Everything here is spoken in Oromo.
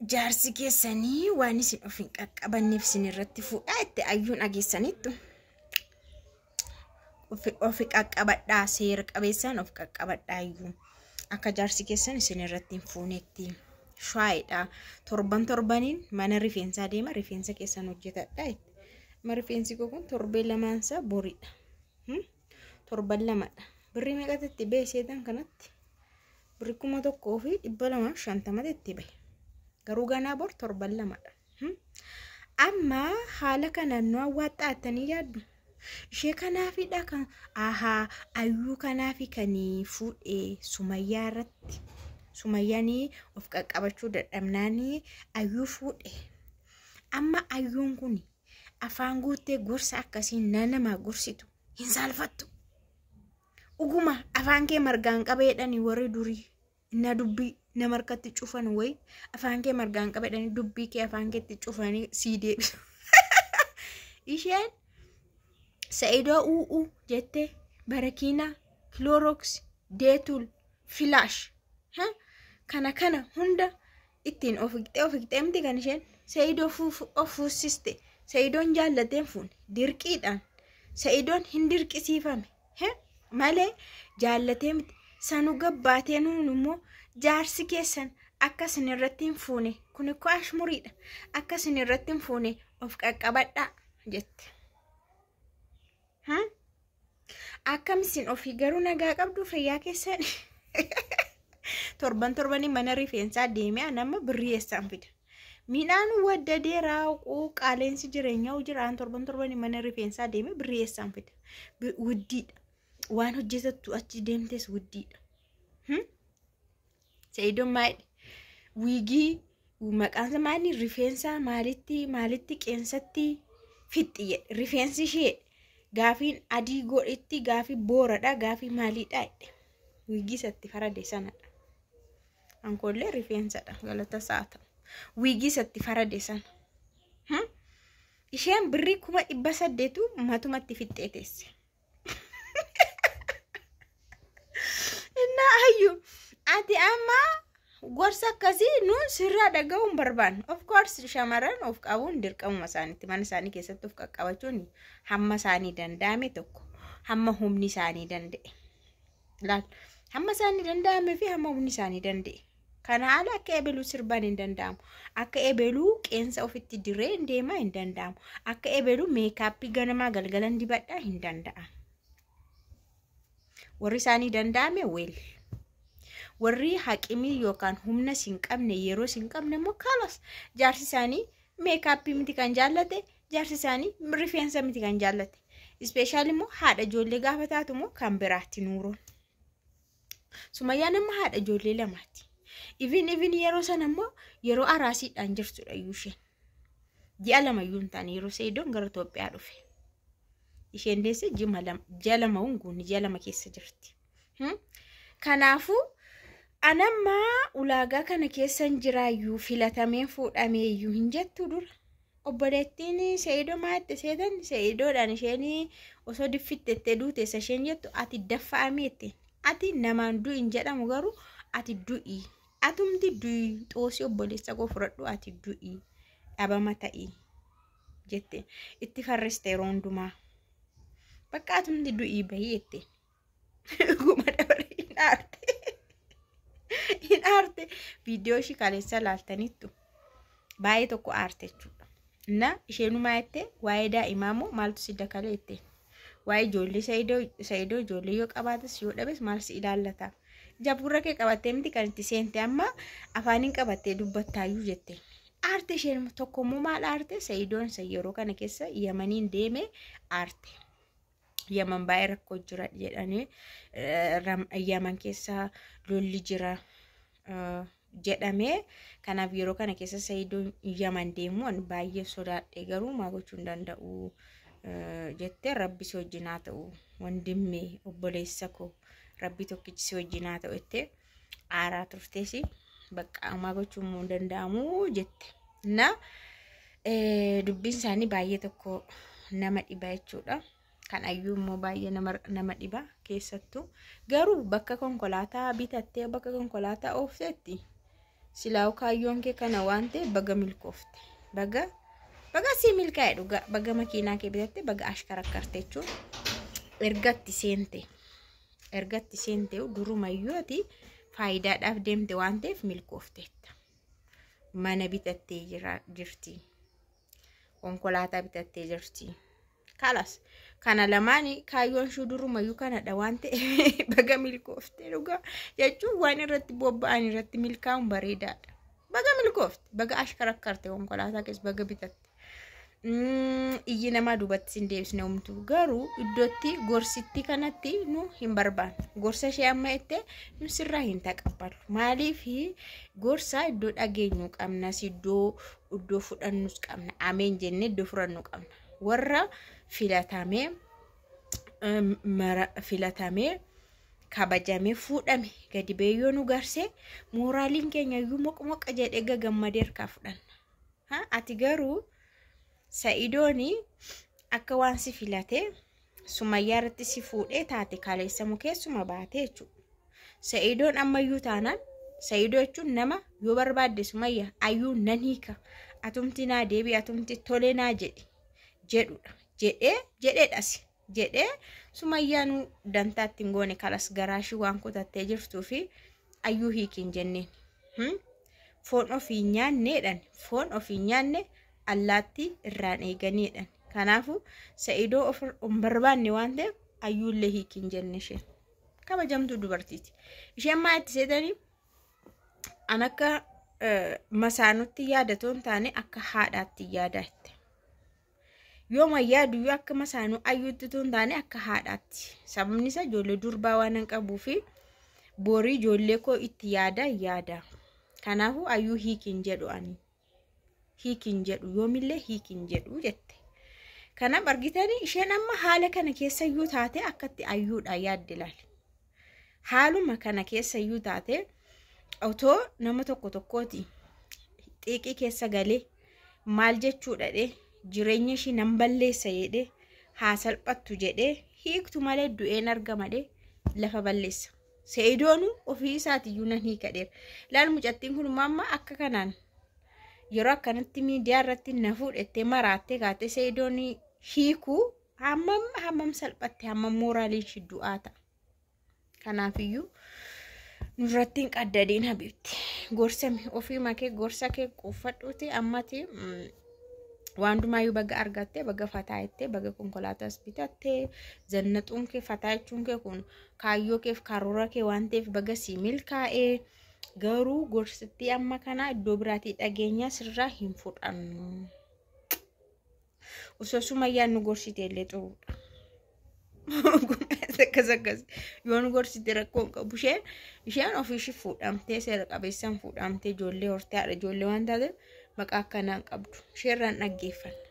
jaarsi keessanii waan isin ofin qaqqabanneef isin irratti fuudhaa itti ayyuun ageessanittu ofi qaqqabadhaa seera qabeessaan of qaqqabadhaa ayyuun akka jaarsi keessan isin irratti hin fuunetti shwaayidha torbaniin mana rifeensaa deema rifeensa keessan hojjetadhaa itti rifeensi kun torbee lamaansaa boriidha torban lamadha birrii meeqatti beeseetan kanatti birrii 1,250 itti bahe garuu ganaa bor torban lamadha amma haala kanaan nu awwaaxaatanii yaaddu ishee kanaafidha kan ayyuu kanaafi kanii fuudhee Sumayyaa irratti Sumayyaanii of qaqqabachuu dadhabnaanii ayyuu fuudhee amma ayyuun kun afaan guuttee gorsa akkasiin nama gorsitu hin saalfattu uguma afaan kee margaan qabeedhani warri durii na dubbii nama harkatti cufan way afaan kee margaan qabeedhani dubbii kee afaan keetti cufanii sii deebisu isheen Saidoo uu jette Barakina Clorox Dettol Flash kana hunda ittiin ofiqxee miti kan isheen Saidoo ofuusiste Saidoon jaallateen fuun dirqiidhaan Saidoon hin dirqisiifame malee jaallatee miti sanu gabbaatee nuun immoo jaarsi keessan akka isin irratti hin fuune kun ikkoo ashmuriidha akka isin irratti hin fuune of qaqqabadhaa jette akkam isin ofii garuu nagaa qabdu fayyaa keessan torbanii mana rifeensaa deemee nama birriyeessaan fida midhaan waddadee raaquu qaaleensi jireenyaa jiraan torbanii mana rifeensaa deemee birriyeessaan fida wuddiidha waan hojjetattu achi deemtes wuddiidha Saidoon maali wiigii maqaansa maali rifeensaa maalitti qeensatti fixxi rifeensi ishee gaafiin adii godhetti gaafii booradha gaafii maaliidha wiigii satti farade sanadha ankollee rifeensadha galata saata wiigii satti farade sana isheen birrii 800 matumatti fixxee teesse inna ayyu ati amma gorsa akkasii nuun sirraa dhaga'uun barbaanne of course shamaran of qabuun dirqamuma isaaniitti mana isaanii keessatti of qaqqabachuun hamma isaanii danda'ame tokko hamma humni isaanii danda'e laal hamma isaanii danda'ame fi hamma humni isaanii danda'e kana haala akka eebeluu sirbaan hin danda'amu akka eebeluu qeensa ofitti diree hin deemaa hin danda'amu akka eebeluu meekaappii ganamaa galgalan dibadhaa hin danda'amu warri isaanii danda'ame weel warri haqimii yookaan humna sin qabne yeroo sin qabne immoo kalas jaarsi isaanii meekaappii miti kan jaallate jaarsi isaanii rifeensa miti kan jaallate ispeeshaali immoo haadha ijoollee gaafa taatu immoo kan biraatti nuuroon Sumayyaan amma haadha ijoollee lamaati even yeroo sana immoo yeroo araasiidhaan jirtudha iyyuu ji'a lama iyyuu hin taane yeroo Saidoon gara Itoophiyaa dhufe isheen deesse ji'a lama hunguun ji'a lama keessa jirti kanaafuu anamma ulaagaa kana keessan jiraayyuu filatameen fuudhameeyyuu hin jettu dura obboleettiin Saidoo maatte seetan Saidoodhaan isheen osoo diffittettee duuteessa isheen jettu ati daffa'ameette ati namaan du'in jedhamu garuu ati du'ii atumti du'ii xoosii obboleessa koo fudhadhu ati du'ii dhabama ta'ii jette itti farriste yeroo hundumaa bakka atumti du'ii bahii jette guma dabaree hin aarte viidiyoo ishii kaleessa laaltanittu baay'ee tokko aarte jechuudha na isheenumaa jette waa'ee daa'imaa immoo maaltu si dakalee jette waa'ee ijoollee Saidoo ijoollee yoo qabaates yoo dhabes maal si ilaallata jabburra kee qabattee miti kan itti seente amma afaaniin qabattee dubbattaayyuu jette aarte isheen tokko immoo maal aarte Saidoon yeroo kana keessa Yamaniin deeme aarte Yaman baay'ee rakkoo jira jedhanii Yaman keessa lolli jira jedhamee kanaaf yeroo kana keessa Saidoon Yaman deemuun baay'ee sodaadhe garuu maa gochuu hin danda'u jettee rabbi si wajjin haa ta'u wandimmee obboleessa koo rabbi tokkichi si wajjin haa ta'u jettee aaraa turteesi bakka maa gochuu hin danda'amu jette na dubbiin isaanii baay'ee tokko nama dhiba jechuudha kan ayyuu immoo baay'ee nama dhiba keessattuu garuu bakka konkolaataa bitattee bakka konkolaataa ooftetti silaa kaayyoon kee kana waan ta'e baga milkoofte baga si milkaa'e dhugaa baga makiinaa kee bitatte baga ashkarakarte jechuun ergatti seente durumayyuu ati faayidaadhaaf deemte waan ta'eef milkoofteetta. Mana bitattee jirti. Konkolaataa bitattee jirti. Kalas kana lamaanii kaayyoon shuu durumayyuu kanadha waan ta'e baga milkoofte dhugaa jechuun waan irratti bobba'an irratti milkaa'uun bareedaadha. Baga milkoofte baga ashkarakarte konkolaataa keessa baga bitatte. Iyyi namaa duubatti sin deebisne umtu garuu iddootti gorsitti kanatti nu hin barbaanne gorsa ishee amma itti nu sirraa hin taqabbalu maaliif gorsa iddoo dhageenyu qabna iddoo fudhannus qabna ameen jenne iddoo fudhannu qabna warra filatamee kabajamee fuudhame gadi beeyyoo nu garsee moraaliin keenya iyyuu moqmoqa jedhee gagammadee harkaa fudhanna ati garuu Sa'idooni akka waan si filate Sumayyaa irratti si fuudhee taate kaleessa mukeessuma baate jechuudha. Sa'idoon ammayyuu taanaan Sa'idoo jechuun nama yoo barbaadde Sumayyaa ayyuu nan hiika atumti naa deebi atumti tole naa jedhudha. Jedhee Sumayyaanu dantaatti hin goone kalas garaashii waan kutattee jirtuu fi ayyuu hiikin jenneen. Foon ofii nyaanne allaatti irraan eeganiidhaan kanaafu Sa'idoo of barbaanne waan ta'eef ayyuullee hiikin jenne isheen kabajamtuu dubartiiti isheen maa itti seetanii an akka masaanutti yaadatoon taane akka haadhaatti yaadatte yoo mayyaadu akka masaanuu ayyuutti toon taane akka haadhaatti sababni isaa ijoollee durbaa waan hin qabuu fi borii ijoollee koo itti yaada kanaafu ayyuu hiikin jedhu ani hiikin jedhu yoomillee hiikin jedhu jette. Kana argitanii isheen amma haala kana keessa iyyuu taate akkatti ayyuudha yaadde ilaali. Haaluma kana keessa iyyuu taate otoo nama tokkooti xiiqii keessa galee maal jechuudha jireenya ishii nan balleessa jedhee haa salphattu jedhee hiiktu malee du'een argama lafa balleessa. Sa'idoonu ofii isaatiiyyuu nan hiikadheera. Laal mucattiin kun amma akka kanaan yeroo akkanatti miidiyaa irratti na fuudhettee maraattee kaatee Sa'idoon hiikuu hammam salphatte hammam moraaliin ishii du'aa ta'a. Kanaafiyyuu nurratti hin qaddadiin habiibti. Gorsa ofii makee gorsa kee quuffadhuuti ammati waan dumaayyuu baga argattee baga fataayettee baga konkolaataas bitattee zannaxuun kee fataayechuun kee kun kaayyoo keef karoora kee waan ta'eef baga sii milkaa'ee garuu gorsittii amma kana iddoo biraatii dhageenya sirraa hin fudhannu. Osoo Sumayyaan nu gorsite illee xuruudha. Akkas yoo nu gorsite rakkoon qabu isheen ofiishii fuudhamtee seera qabeessaan fuudhamtee ijoollee hortee haadha ijoollee waan taateef maqaa akkanaan qabdu. Isheerraan dhaggeeffanna.